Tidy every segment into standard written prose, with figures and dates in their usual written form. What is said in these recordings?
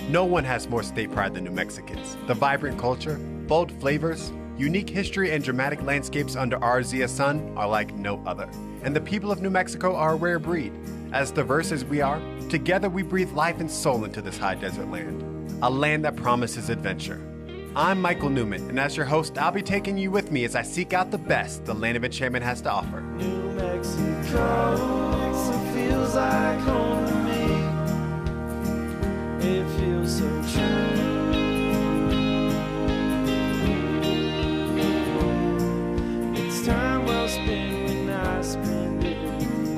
No one has more state pride than New Mexicans. The vibrant culture, bold flavors, unique history, and dramatic landscapes under our Zia sun are like no other. And the people of New Mexico are a rare breed. As diverse as we are, together we breathe life and soul into this high desert land. A land that promises adventure. I'm Michael Newman, and as your host, I'll be taking you with me as I seek out the best the land of enchantment has to offer. New Mexico, it feels like home to me. It feels so true. It's time well spent when I spend it with you.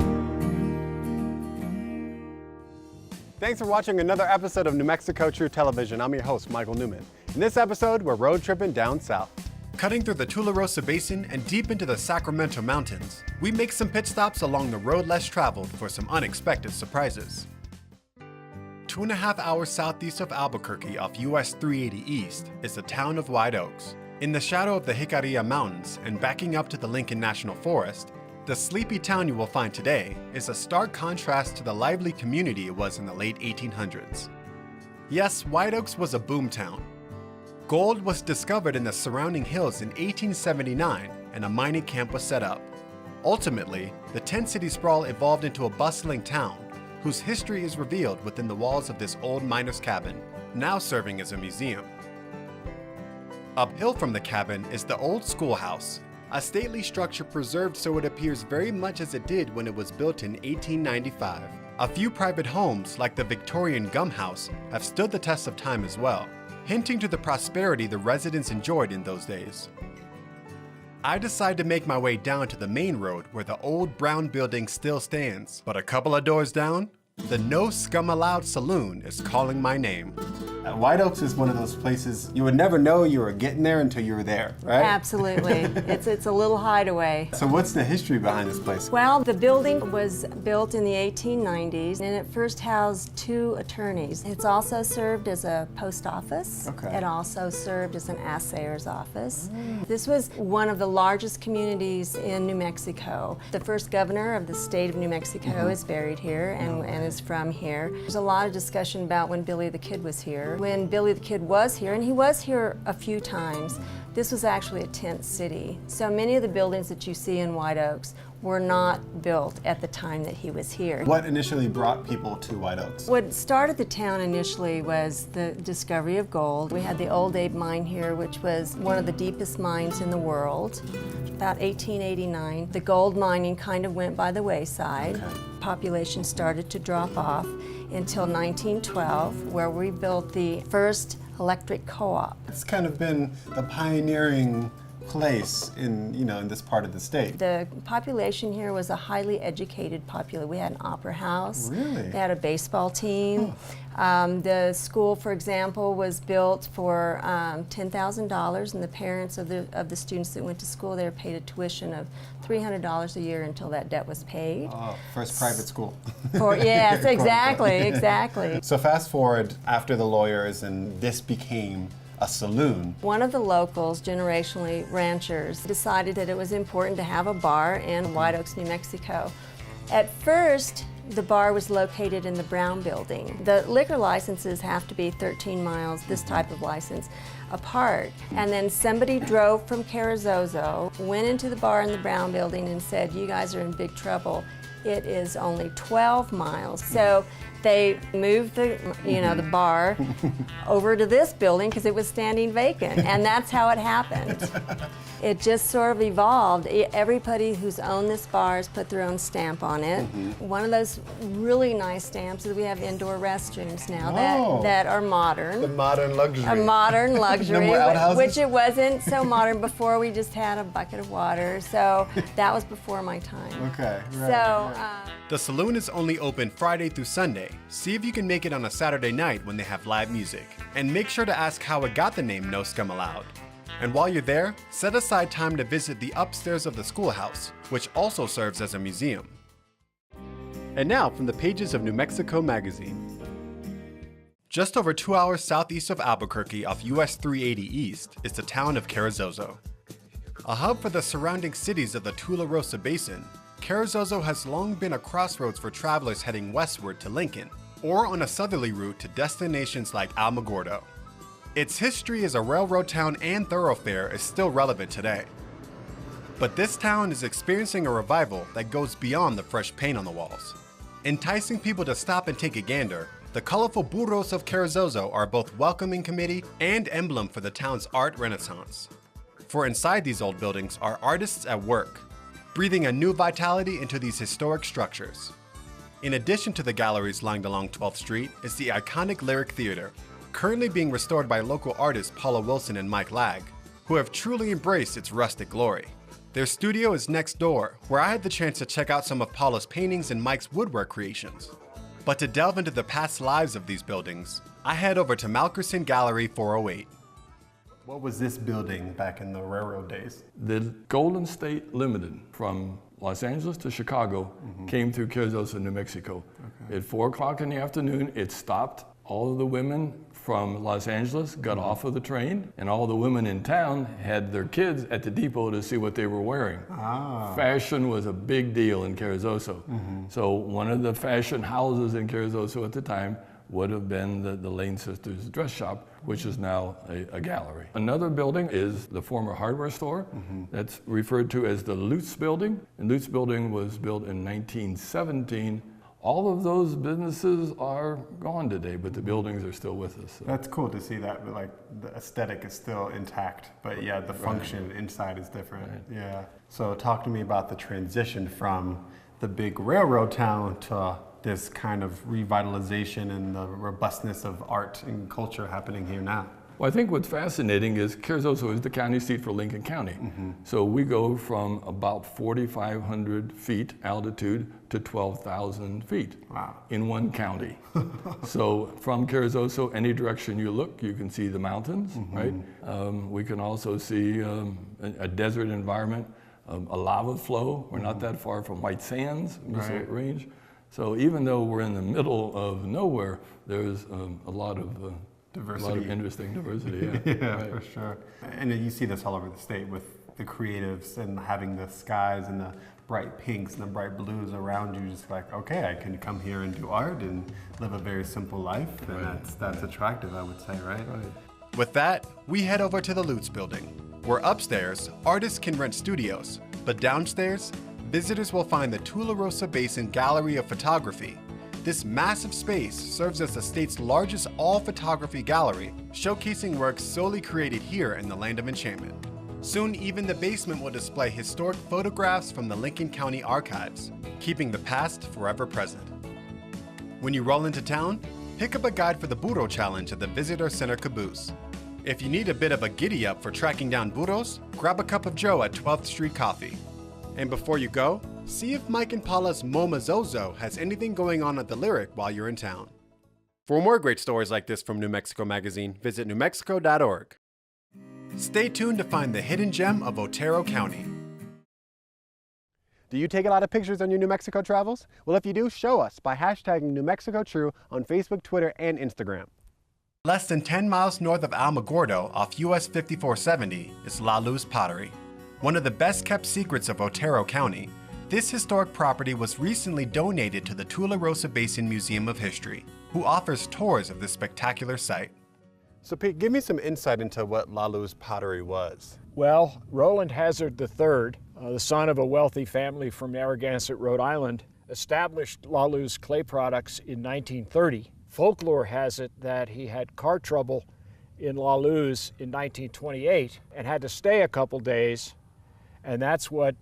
Thanks for watching another episode of New Mexico True Television. I'm your host, Michael Newman. In this episode, we're road tripping down south. Cutting through the Tularosa Basin and deep into the Sacramento Mountains, we make some pit stops along the road less traveled for some unexpected surprises. 2.5 hours southeast of Albuquerque off US 380 East is the town of White Oaks. In the shadow of the Jicarilla Mountains and backing up to the Lincoln National Forest, the sleepy town you will find today is a stark contrast to the lively community it was in the late 1800s. Yes, White Oaks was a boom town. Gold was discovered in the surrounding hills in 1879 and a mining camp was set up. Ultimately, the tent-city sprawl evolved into a bustling town whose history is revealed within the walls of this old miner's cabin, now serving as a museum. Uphill from the cabin is the old schoolhouse, a stately structure preserved so it appears very much as it did when it was built in 1895. A few private homes, like the Victorian Gum House, have stood the test of time as well, hinting to the prosperity the residents enjoyed in those days. I decide to make my way down to the main road where the old brown building still stands, but a couple of doors down, the No Scum Allowed Saloon is calling my name. White Oaks is one of those places you would never know you were getting there until you were there, right? Absolutely. It's a little hideaway. So what's the history behind this place? Well, the building was built in the 1890s, and it first housed 2 attorneys. It's also served as a post office. Okay. It also served as an assayer's office. This was one of the largest communities in New Mexico. The first governor of the state of New Mexico is buried here and is from here. There's a lot of discussion about when Billy the Kid was here. When Billy the Kid was here, and he was here a few times, this was actually a tent city. So many of the buildings that you see in White Oaks were not built at the time that he was here. What initially brought people to White Oaks? What started the town initially was the discovery of gold. We had the Old Abe mine here, which was one of the deepest mines in the world. About 1889, the gold mining kind of went by the wayside. Okay. Population started to drop off until 1912, where we built the first electric co-op. It's kind of been the pioneering place in this part of the state. The population here was a highly educated population. We had an opera house. Really? They had a baseball team. The school, for example, was built for $10,000, and the parents of the students that went to school there paid a tuition of $300 a year until that debt was paid. Oh, first private school. Yes, exactly. So fast forward after the lawyers and this became a saloon. One of the locals, generationally ranchers, decided that it was important to have a bar in White Oaks, New Mexico. At first, the bar was located in the Brown Building. The liquor licenses have to be 13 miles, this type of license, apart. And then somebody drove from Carrizozo, went into the bar in the Brown Building and said, "You guys are in big trouble. It is only 12 miles. So they moved the bar over to this building because it was standing vacant, and that's how it happened. It just sort of evolved. Everybody who's owned this bar has put their own stamp on it. One of those really nice stamps is we have indoor restrooms now that are modern. The modern luxury. A modern luxury, No more outhouses? which it wasn't so modern before. We just had a bucket of water, so that was before my time. Okay, right. So. The saloon is only open Friday through Sunday. See if you can make it on a Saturday night when they have live music. And make sure to ask how it got the name No Scum Allowed. And while you're there, set aside time to visit the upstairs of the schoolhouse, which also serves as a museum. And now from the pages of New Mexico Magazine. Just over 2 hours southeast of Albuquerque off US 380 East is the town of Carrizozo. A hub for the surrounding cities of the Tularosa Basin, Carrizozo has long been a crossroads for travelers heading westward to Lincoln. or on a southerly route to destinations like Alamogordo. Its history as a railroad town and thoroughfare is still relevant today. But this town is experiencing a revival that goes beyond the fresh paint on the walls. Enticing people to stop and take a gander, the colorful burros of Carrizozo are both welcoming committee and emblem for the town's art renaissance. For inside these old buildings are artists at work, breathing a new vitality into these historic structures. In addition to the galleries lined along 12th Street is the iconic Lyric Theater, currently being restored by local artists Paula Wilson and Mike Lag, who have truly embraced its rustic glory. Their studio is next door, where I had the chance to check out some of Paula's paintings and Mike's woodwork creations. But to delve into the past lives of these buildings, I head over to Malkerson Gallery 408. What was this building back in the railroad days? The Golden State Limited from Los Angeles to Chicago came through Carrizozo, New Mexico. Okay. At 4 o'clock in the afternoon, it stopped. All of the women from Los Angeles got off of the train, and all the women in town had their kids at the depot to see what they were wearing. Fashion was a big deal in Carrizozo. So one of the fashion houses in Carrizozo at the time would have been the Lane Sisters dress shop, which is now a gallery. Another building is the former hardware store. That's referred to as the Lutz Building. And Lutz Building was built in 1917. All of those businesses are gone today, but the buildings are still with us. So. That's cool to see that, like the aesthetic is still intact, but yeah, the function inside is different. Right. Yeah. So talk to me about the transition from the big railroad town to this kind of revitalization and the robustness of art and culture happening here now. Well, I think what's fascinating is Carrizozo is the county seat for Lincoln County. So we go from about 4,500 feet altitude to 12,000 feet in one county. So from Carrizozo, any direction you look, you can see the mountains, right? We can also see a desert environment, a lava flow. We're not that far from White Sands, Missile Range. So even though we're in the middle of nowhere, there's a lot of diversity. A lot of interesting diversity, yeah. Yeah, for sure. And you see this all over the state with the creatives and having the skies and the bright pinks and the bright blues around you. Just like, okay, I can come here and do art and live a very simple life. And that's attractive, I would say, right? With that, we head over to the Lutz Building, where upstairs, artists can rent studios, but downstairs, visitors will find the Tularosa Basin Gallery of Photography. This massive space serves as the state's largest all-photography gallery, showcasing works solely created here in the land of enchantment. Soon, even the basement will display historic photographs from the Lincoln County archives, keeping the past forever present. When you roll into town, pick up a guide for the Burro Challenge at the Visitor Center caboose. If you need a bit of a giddy-up for tracking down burros, grab a cup of Joe at 12th Street Coffee. And before you go, see if Mike and Paula's Zozo has anything going on at the Lyric while you're in town. For more great stories like this from New Mexico Magazine, visit newmexico.org. Stay tuned to find the hidden gem of Otero County. Do you take a lot of pictures on your New Mexico travels? Well, if you do, show us by hashtagging New Mexico True on Facebook, Twitter, and Instagram. Less than 10 miles north of Alamogordo off US 5470 is Luz Pottery. One of the best kept secrets of Otero County, this historic property was recently donated to the Tularosa Basin Museum of History, who offers tours of this spectacular site. So Pete, give me some insight into what Luz Pottery was. Well, Roland Hazard III, the son of a wealthy family from Narragansett, Rhode Island, established Luz clay products in 1930. Folklore has it that he had car trouble in Luz in 1928 and had to stay a couple days. And that's what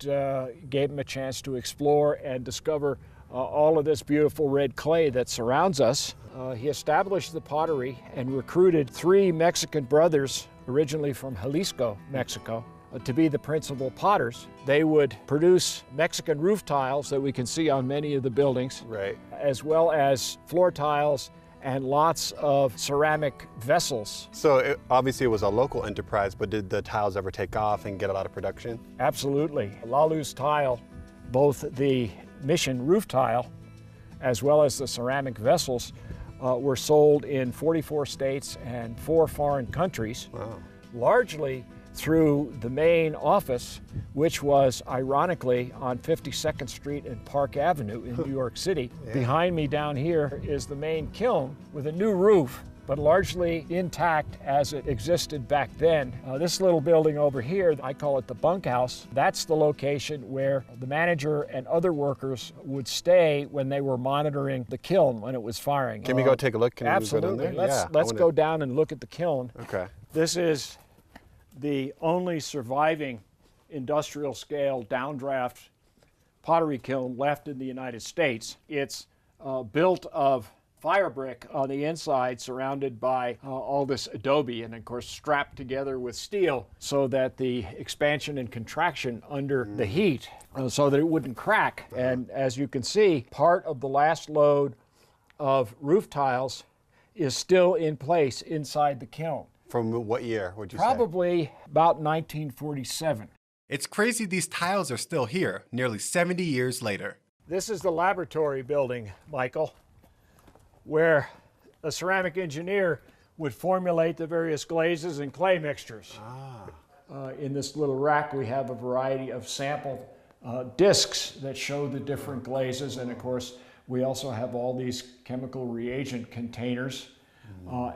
gave him a chance to explore and discover all of this beautiful red clay that surrounds us. He established the pottery and recruited 3 Mexican brothers, originally from Jalisco, Mexico, to be the principal potters. They would produce Mexican roof tiles that we can see on many of the buildings, as well as floor tiles and lots of ceramic vessels. So obviously it was a local enterprise, but did the tiles ever take off and get a lot of production? Absolutely. Luz tile, both the mission roof tile as well as the ceramic vessels, were sold in 44 states and 4 foreign countries, largely through the main office, which was ironically on 52nd Street and Park Avenue in New York City. Behind me down here is the main kiln with a new roof, but largely intact as it existed back then. This little building over here, I call it the bunkhouse. That's the location where the manager and other workers would stay when they were monitoring the kiln when it was firing. Can we go take a look? Can Absolutely. We go down there? Let's go down and look at the kiln. Okay. This is the only surviving industrial scale downdraft pottery kiln left in the United States. It's built of fire brick on the inside, surrounded by all this adobe, and of course strapped together with steel so that the expansion and contraction under the heat so that it wouldn't crack. And as you can see, part of the last load of roof tiles is still in place inside the kiln. From what year would you say? Probably about 1947. It's crazy these tiles are still here, nearly 70 years later. This is the laboratory building, Michael, where a ceramic engineer would formulate the various glazes and clay mixtures. In this little rack we have a variety of sample discs that show the different glazes, and of course we also have all these chemical reagent containers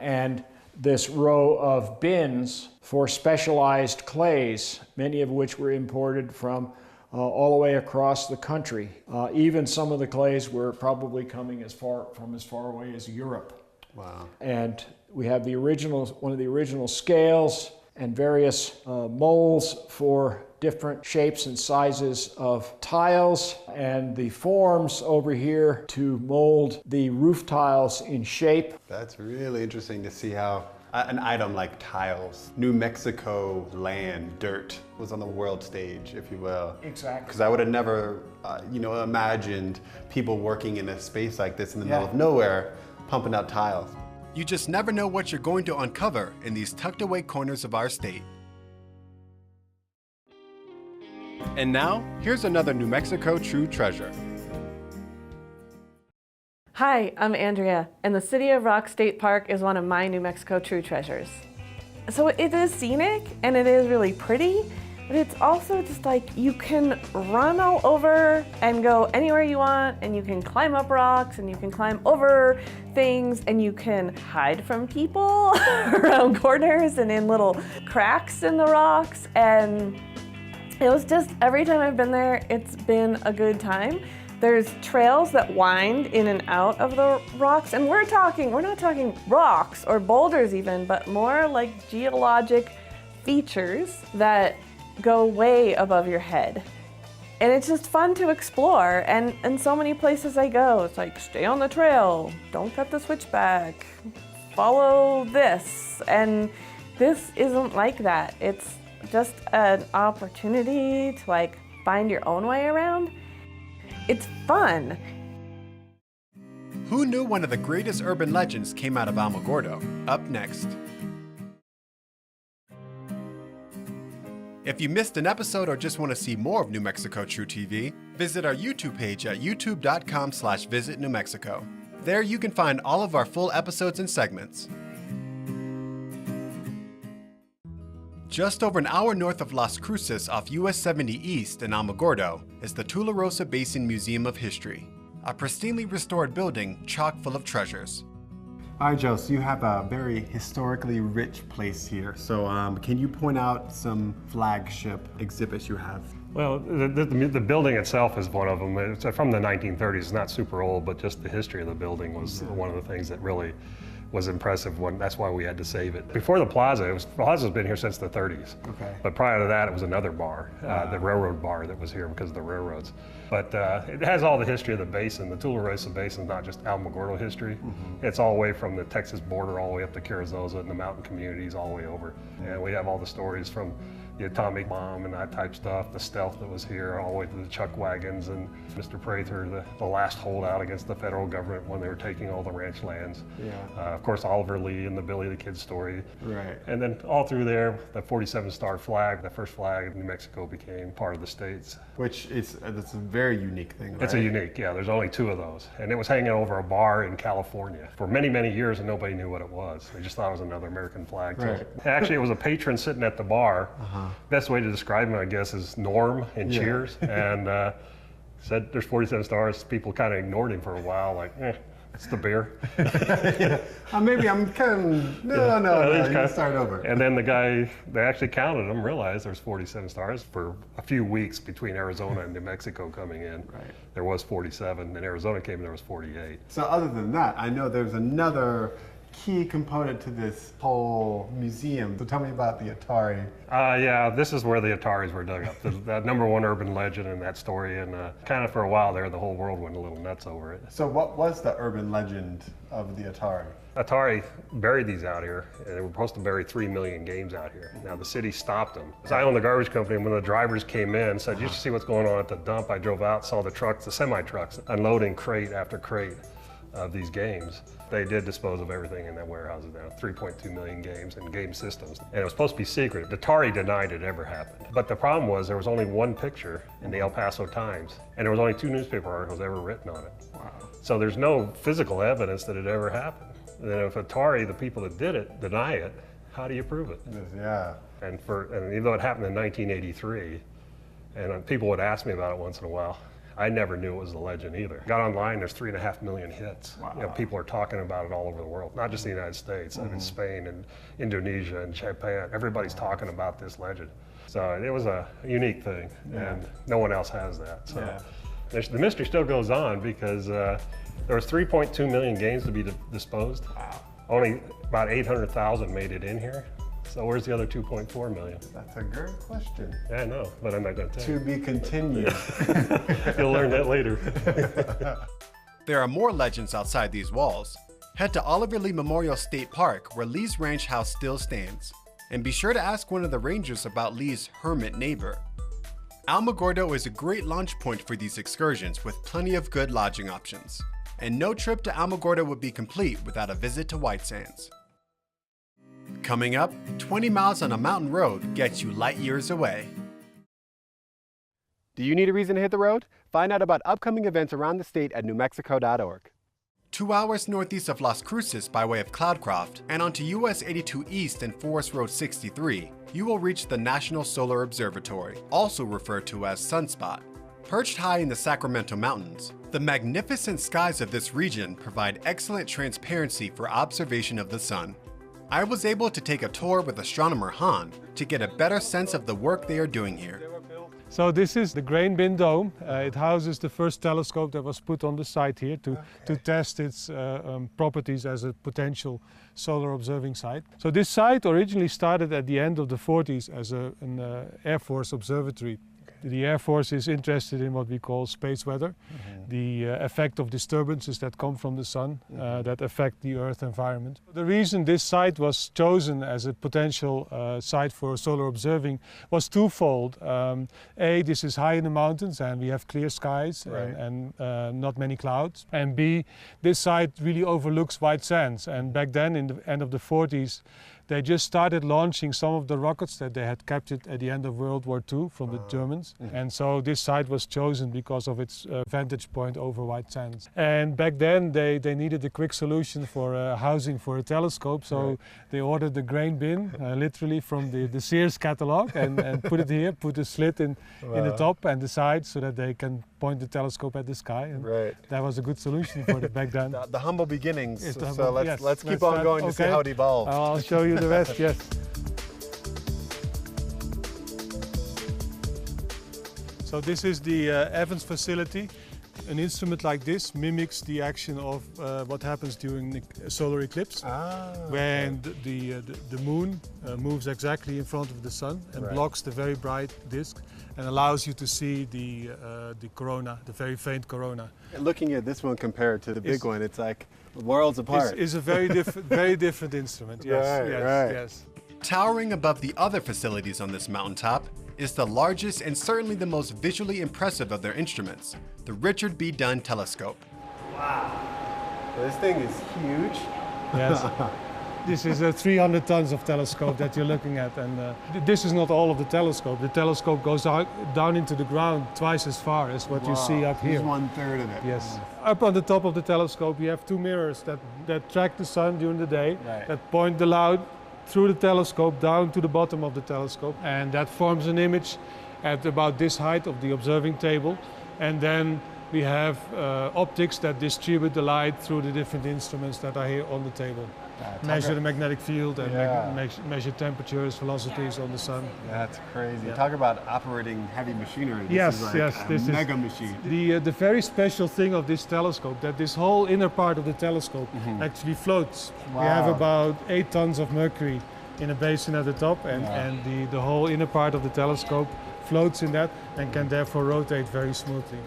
and this row of bins for specialized clays, many of which were imported from all the way across the country. Even some of the clays were probably coming as far away as Europe. Wow. And we have one of the original scales and various molds for different shapes and sizes of tiles, and the forms over here to mold the roof tiles in shape. That's really interesting to see how an item like tiles, New Mexico land, dirt, was on the world stage, if you will. Exactly. Because I would have never, imagined people working in a space like this in the middle of nowhere, pumping out tiles. You just never know what you're going to uncover in these tucked away corners of our state. And now, here's another New Mexico true treasure. Hi, I'm Andrea, and the City of Rock State Park is one of my New Mexico true treasures. So it is scenic and it is really pretty, but it's also just like you can run all over and go anywhere you want, and you can climb up rocks and you can climb over things, and you can hide from people around corners and in little cracks in the rocks. And it was just, every time I've been there, it's been a good time. There's trails that wind in and out of the rocks, and we're not talking rocks or boulders even, but more like geologic features that go way above your head. And it's just fun to explore, and so many places I go, it's like, stay on the trail, don't cut the switchback, follow this, and this isn't like that. It's just an opportunity to like find your own way around. It's fun. Who knew one of the greatest urban legends came out of Alamogordo? Up next. If you missed an episode or just want to see more of New Mexico True TV, visit our YouTube page at youtube.com/Visit New Mexico. There you can find all of our full episodes and segments. Just over an hour north of Las Cruces off US 70 East in Alamogordo is the Tularosa Basin Museum of History, a pristinely restored building chock full of treasures. All right, Joe, so you have a very historically rich place here. So can you point out some flagship exhibits you have? Well, the building itself is one of them. It's from the 1930s. It's not super old, but just the history of the building was one of the things that really was impressive. That's why we had to save it. Before the plaza, Plaza's been here since the 30s. Okay. But prior to that, it was another bar, the railroad bar that was here because of the railroads. But it has all the history of the basin. The Tularosa Basin is not just Alamogordo history. It's all the way from the Texas border all the way up to Carrizozo and the mountain communities all the way over. And we have all the stories from the atomic bomb and that type stuff, the stealth that was here, all the way to the chuck wagons and Mr. Prather, the last holdout against the federal government when they were taking all the ranch lands. Yeah. Of course, Oliver Lee and the Billy the Kid story. Right. And then all through there, the 47-star flag, the first flag of New Mexico became part of the states. Which is that's a very unique thing, right? It's a unique, yeah, there's only 2 of those. And it was hanging over a bar in California for many, many years and nobody knew what it was. They just thought it was another American flag. Right. Actually, it was a patron sitting at the bar. Best way to describe him, I guess, is Norm in Cheers. And said there's 47 stars. People kind of ignored him for a while, like, it's the beer. Maybe I'm kind of, no, you can start over. And then the guy, they actually counted them, realized there's 47 stars for a few weeks between Arizona and New Mexico coming in. Right. There was 47, and Arizona came in, there was 48. So other than that, I know there's another key component to this whole museum. So tell me about the Atari. Yeah, this is where the Ataris were dug up. The #1 urban legend in that story, and kind of for a while there, the whole world went a little nuts over it. So what was the urban legend of the Atari? Atari buried these out here, and they were supposed to bury 3 million games out here. Now the city stopped them. So I own the garbage company, and when the drivers came in, said, you should see what's going on at the dump. I drove out, saw the trucks, the semi-trucks, unloading crate after crate of these games. They did dispose of everything in that warehouse now, 3.2 million games and game systems. And it was supposed to be secret. Atari denied it ever happened. But the problem was there was only 1 picture in the El Paso Times, and there was only 2 newspaper articles ever written on it. Wow. So there's no physical evidence that it ever happened. And then if Atari, the people that did it, deny it, how do you prove it? Yeah. And even though it happened in 1983, and people would ask me about it once in a while, I never knew it was a legend either. Got online, there's 3.5 million hits. Wow. You know, people are talking about it all over the world, not just the United States. I mean, Spain and Indonesia and Japan. Everybody's talking about this legend. So it was a unique thing, and no one else has that. So the mystery still goes on because there was 3.2 million games to be disposed. Wow. Only about 800,000 made it in here. So where's the other 2.4 million? That's a great question. Yeah, I know, but I'm not going to tell you. To be continued. You'll learn that later. There are more legends outside these walls. Head to Oliver Lee Memorial State Park, where Lee's ranch house still stands. And be sure to ask one of the rangers about Lee's hermit neighbor. Alamogordo is a great launch point for these excursions with plenty of good lodging options. And no trip to Alamogordo would be complete without a visit to White Sands. Coming up, 20 miles on a mountain road gets you light years away. Do you need a reason to hit the road? Find out about upcoming events around the state at newmexico.org. 2 hours northeast of Las Cruces by way of Cloudcroft and onto US 82 East and Forest Road 63, you will reach the National Solar Observatory, also referred to as Sunspot. Perched high in the Sacramento Mountains, the magnificent skies of this region provide excellent transparency for observation of the sun. I was able to take a tour with astronomer Han to get a better sense of the work they are doing here. So this is the grain bin dome. It houses the first telescope that was put on the site here to test its properties as a potential solar observing site. So this site originally started at the end of the 40s as an Air Force observatory. The Air Force is interested in what we call space weather, the effect of disturbances that come from the sun that affect the Earth environment. The reason this site was chosen as a potential site for solar observing was twofold. A, this is high in the mountains and we have clear skies and not many clouds. And B, this site really overlooks White Sands. And back then, in the end of the 40s, they just started launching some of the rockets that they had captured at the end of World War II from the Germans. And so this site was chosen because of its vantage point over White Sands. And back then they needed a quick solution for housing for a telescope, so they ordered the grain bin, literally from the Sears catalog, and put it here, put a slit in the top and the sides so that they can point the telescope at the sky. And that was a good solution for it back then. The humble beginnings. So let's keep on going to see how it evolved. I'll show you the rest, yes. So this is the Evans facility. An instrument like this mimics the action of what happens during a solar eclipse, when the moon moves exactly in front of the sun and blocks the very bright disk and allows you to see the corona, the very faint corona. Looking at this one compared to the big one, it's like worlds apart. It's a very different instrument. Yes, yes. Towering above the other facilities on this mountaintop is the largest and certainly the most visually impressive of their instruments, the Richard B. Dunn Telescope. Wow, this thing is huge. Yes. This is a 300 tons of telescope that you're looking at, and this is not all of the telescope. The telescope goes down into the ground twice as far as what you see up here. This is 1/3 of it. Yes. Up on the top of the telescope you have two mirrors that track the sun during the day, that point the light through the telescope down to the bottom of the telescope, and that forms an image at about this height of the observing table. And then we have optics that distribute the light through the different instruments that are here on the table. Measure the magnetic field and measure temperatures, velocities on the sun. That's crazy. Talk about operating heavy machinery. This This is a mega machine. The very special thing of this telescope, that this whole inner part of the telescope actually floats. We have about 8 tons of mercury in a basin at the top, and the whole inner part of the telescope floats in that and can therefore rotate very smoothly.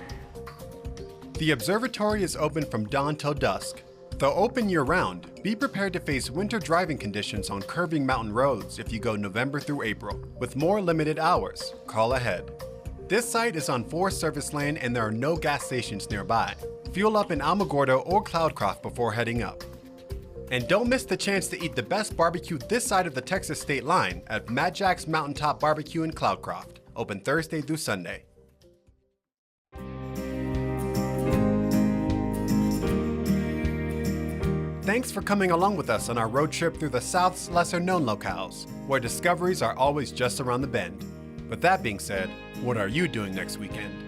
The observatory is open from dawn till dusk. Though open year-round, be prepared to face winter driving conditions on curving mountain roads if you go November through April. With more limited hours, call ahead. This site is on Forest Service land and there are no gas stations nearby. Fuel up in Alamogordo or Cloudcroft before heading up. And don't miss the chance to eat the best barbecue this side of the Texas state line at Mad Jack's Mountaintop Barbecue in Cloudcroft, open Thursday through Sunday. Thanks for coming along with us on our road trip through the South's lesser-known locales, where discoveries are always just around the bend. With that being said, what are you doing next weekend?